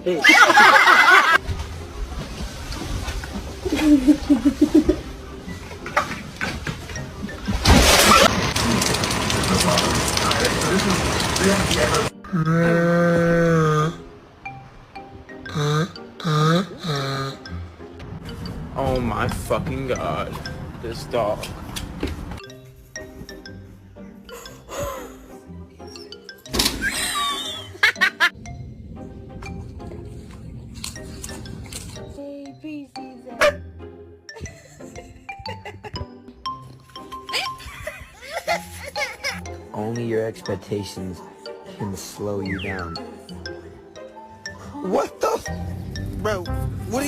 Oh my fucking god. This dog. Only your expectations can slow you down. What the? Bro, what are you?